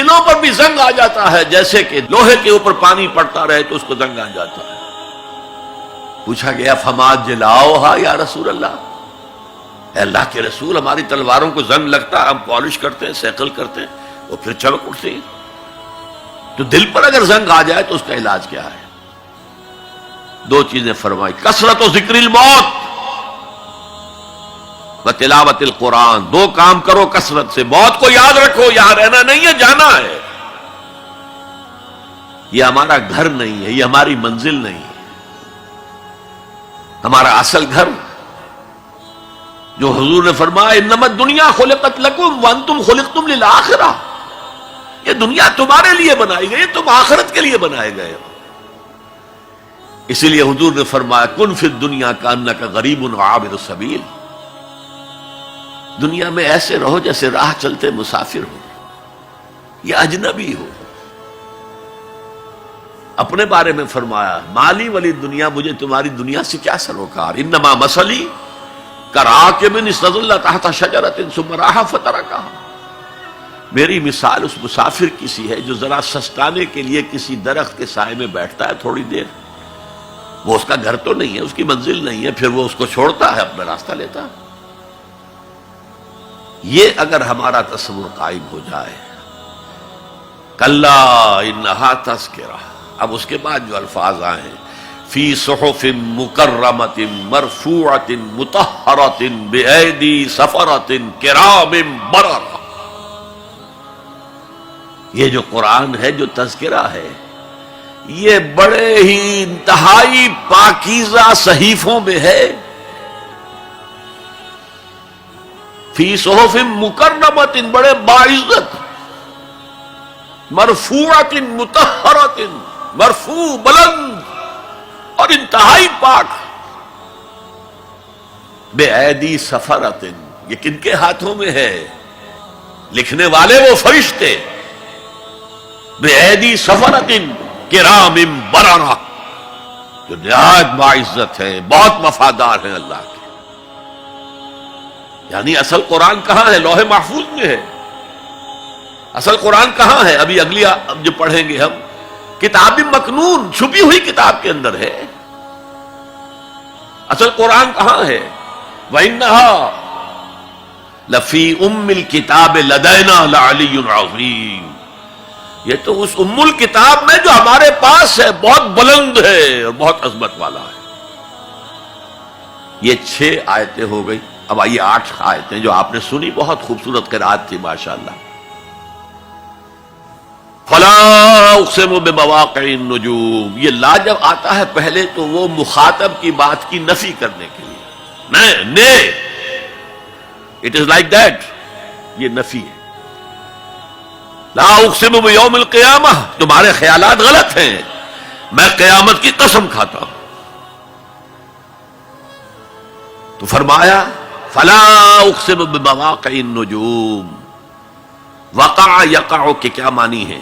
دلوں پر بھی زنگ آ جاتا ہے، جیسے کہ لوہے کے اوپر پانی پڑتا رہے تو اس کو زنگ آ جاتا ہے۔ پوچھا گیا فما جلاؤہا یا رسول اللہ، اے اللہ کے رسول ہماری تلواروں کو زنگ لگتا ہے، ہم پالش کرتے ہیں، سیکل کرتے ہیں، وہ پھر چمک اٹھتی ہیں، تو دل پر اگر زنگ آ جائے تو اس کا علاج کیا ہے؟ دو چیزیں فرمائی، کثرت و ذکر الموت و تلاوت القرآن، دو کام کرو کثرت سے، موت کو یاد رکھو، یہاں رہنا نہیں ہے، جانا ہے، یہ ہمارا گھر نہیں ہے، یہ ہماری منزل نہیں ہے، ہمارا اصل گھر جو حضور نے فرمایا انما الدنیا خلقت لکم وانتم خلقتم للآخرہ، یہ دنیا تمہارے لیے بنائی گئی، تم آخرت کے لیے بنائے گئے ہو۔ اسی لیے حضور نے فرمایا کن فی الدنیا کانک غریب وعابر السبیل، دنیا میں ایسے رہو جیسے راہ چلتے مسافر ہو یا اجنبی ہو۔ اپنے بارے میں فرمایا مالی ولی دنیا، مجھے تمہاری دنیا سے کیا سروکار، انما مثلی کراکب استظل تحت شجرۃ ثم راح فترکها، میری مثال اس مسافر کی سی ہے جو ذرا سستانے کے لیے کسی درخت کے سائے میں بیٹھتا ہے تھوڑی دیر، وہ اس کا گھر تو نہیں ہے، اس کی منزل نہیں ہے، پھر وہ اس کو چھوڑتا ہے، اپنا راستہ لیتا ہے۔ یہ اگر ہمارا تصور قائم ہو جائے، کلا انہا تذکرہ، اب اس کے بعد جو الفاظ آئے ہیں فی صحف مکرمۃ مرفوعۃ مطہرۃ بایدی سفرۃ کرام بررہ، یہ جو قرآن ہے، جو تذکرہ ہے، یہ بڑے ہی انتہائی پاکیزہ صحیفوں میں ہے، فی صحف مکرمۃ، بڑے باعزت، مرفوعۃ مطہرۃ، مرفوع بلند اور انتہائی پاک، بے ایدی سفرۃ، یہ کن کے ہاتھوں میں ہے؟ لکھنے والے وہ فرشتے، بے ایدی سفرۃ کرام بررہ، جو نہایت باعزت ہیں، بہت وفادار ہیں اللہ کے۔ یعنی اصل قرآن کہاں ہے؟ لوح محفوظ میں ہے۔ اصل قرآن کہاں ہے؟ ابھی اگلی اب جو پڑھیں گے ہم، کتاب مکنون، چھپی ہوئی کتاب کے اندر ہے۔ اصل قرآن کہاں ہے؟ وَإِنَّهَا لَفِي أُمِّ الْكِتَابِ لَدَيْنَا لَعَلِيٌّ عَظِيمٌ، یہ تو اس ام الکتاب میں جو ہمارے پاس ہے، بہت بلند ہے اور بہت عظمت والا ہے۔ یہ 6 آیتیں ہو گئی، اب آئیے 8 آیتیں جو آپ نے سنی، بہت خوبصورت قرات تھی ماشاءاللہ۔ فلا اقسم بمواقع النجوم، یہ لا جب آتا ہے پہلے تو وہ مخاطب کی بات کی نفی کرنے کے لیے، نہیں، اٹ از لائک دیٹ، یہ نفی ہے۔ لا اقسم بیوم القیامہ، تمہارے خیالات غلط ہیں، میں قیامت کی قسم کھاتا ہوں۔ تو فرمایا فلا اقسم بمواقع النجوم، وقع یقع کے کیا معنی ہے؟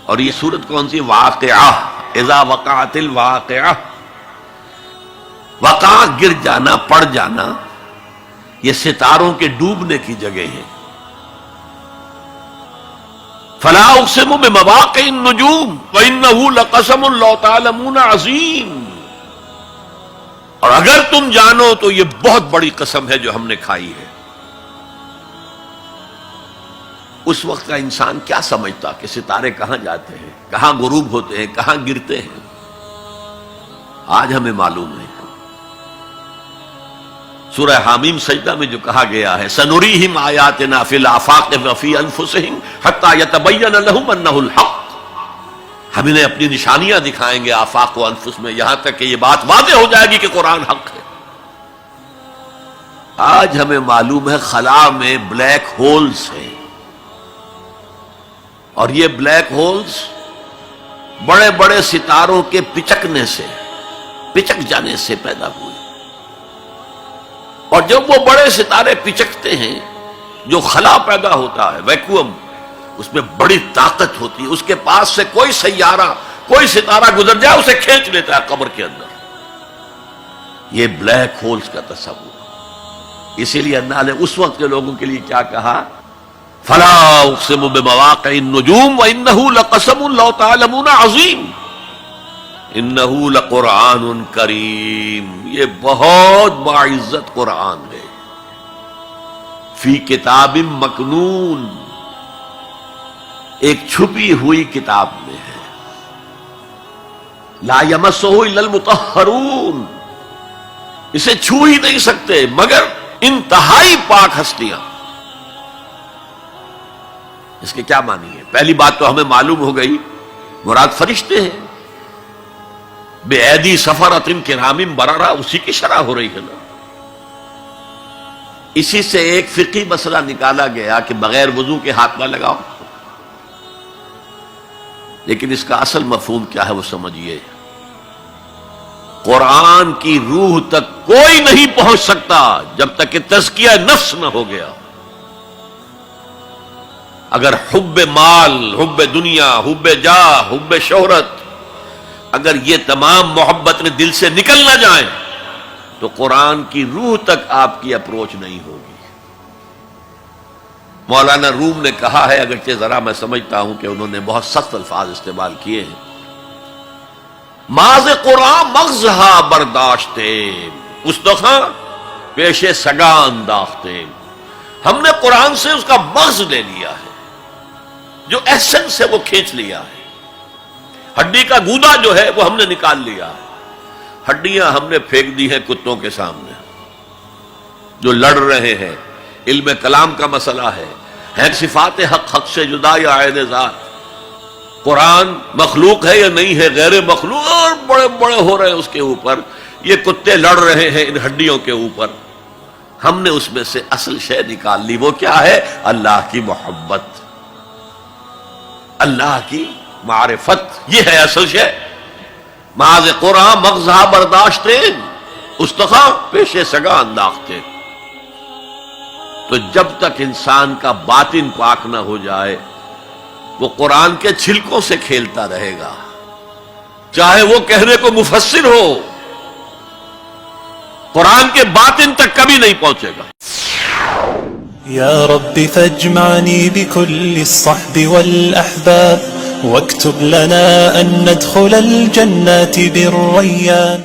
اور یہ سورت کون سی؟ واقعہ، اذا وقعت الواقعہ، وقع گر جانا، پڑ جانا، یہ ستاروں کے ڈوبنے کی جگہ ہے۔ فلا اقسم بمواقع النجوم وانه لقسم لو تعلمون عظیم، اور اگر تم جانو تو یہ بہت بڑی قسم ہے جو ہم نے کھائی ہے۔ اس وقت کا انسان کیا سمجھتا کہ ستارے کہاں جاتے ہیں، کہاں غروب ہوتے ہیں، کہاں گرتے ہیں؟ آج ہمیں معلوم ہے۔ سورہ حامیم سجدہ میں جو کہا گیا ہے سنریہم آیاتنا فی الآفاق وفی انفسہم حتی یتبین لہم انہ الحق، ہم انہیں اپنی نشانیاں دکھائیں گے آفاق و انفس میں، یہاں تک کہ یہ بات واضح ہو جائے گی کہ قرآن حق ہے۔ آج ہمیں معلوم ہے خلا میں بلیک ہولز ہیں، اور یہ بلیک ہولز بڑے بڑے ستاروں کے پچکنے سے، پچک جانے سے پیدا ہوئے، اور جب وہ بڑے ستارے پچکتے ہیں، جو خلا پیدا ہوتا ہے، ویکوم، اس میں بڑی طاقت ہوتی ہے، اس کے پاس سے کوئی سیارہ، کوئی ستارہ گزر جائے اسے کھینچ لیتا ہے قبر کے اندر۔ یہ بلیک ہولز کا تصور، اسی لیے اللہ نے اس وقت کے لوگوں کے لیے کیا کہا؟ فلا اقسم بمواقع النجوم وانه لقسم لو تعلمون عظیم انه لقرآن کریم، یہ بہت باعزت قرآن ہے، فی کتاب مکنون، ایک چھپی ہوئی کتاب میں ہے، لا یمسہ الا المطہرون، اسے چھو ہی نہیں سکتے مگر انتہائی پاک ہستیاں۔ اس کے کیا معنی ہے؟ پہلی بات تو ہمیں معلوم ہو گئی، مراد فرشتے ہیں، بے ایدی سفرۃ کرام بررہ، اسی کی شرح ہو رہی ہے نا۔ اسی سے ایک فقہی مسئلہ نکالا گیا کہ بغیر وضو کے ہاتھ نہ لگاؤ، لیکن اس کا اصل مفہوم کیا ہے وہ سمجھیے۔ قرآن کی روح تک کوئی نہیں پہنچ سکتا جب تک کہ تزکیہ نفس نہ ہو گیا۔ اگر حب مال، حب دنیا، حب جاہ، حب شہرت، اگر یہ تمام محبت دل سے نکل نہ جائیں تو قرآن کی روح تک آپ کی اپروچ نہیں ہوگی۔ مولانا روم نے کہا ہے، اگرچہ ذرا میں سمجھتا ہوں کہ انہوں نے بہت سخت الفاظ استعمال کیے ہیں، ماز قرآن مغزہا برداشتے استخاں پیش سگاں انداختے، ہم نے قرآن سے اس کا مغز لے لیا ہے، جو ایسنس ہے وہ کھینچ لیا ہے، ہڈی کا گودا جو ہے وہ ہم نے نکال لیا ہے، ہڈیاں ہم نے پھینک دی ہیں کتوں کے سامنے جو لڑ رہے ہیں۔ علم کلام کا مسئلہ ہے صفات حق حق سے جدا یا عین ذات، قرآن مخلوق ہے یا نہیں ہے، غیر مخلوق، اور بڑے بڑے ہو رہے ہیں اس کے اوپر، یہ کتے لڑ رہے ہیں ان ہڈیوں کے اوپر۔ ہم نے اس میں سے اصل شے نکال لی، وہ کیا ہے؟ اللہ کی محبت، اللہ کی معرفت، یہ ہے اصل شے۔ معاذ قرآن مغزہ برداشتے استخاں پیش سگاں انداختے۔ تو جب تک انسان کا باطن پاک نہ ہو جائے وہ قرآن کے چھلکوں سے کھیلتا رہے گا، چاہے وہ کہنے کو مفسر ہو، قرآن کے باطن تک کبھی نہیں پہنچے گا۔ یا رب فاجمعنی بكل الصحب والأحباب واكتب لنا أن ندخل الجنات بالريان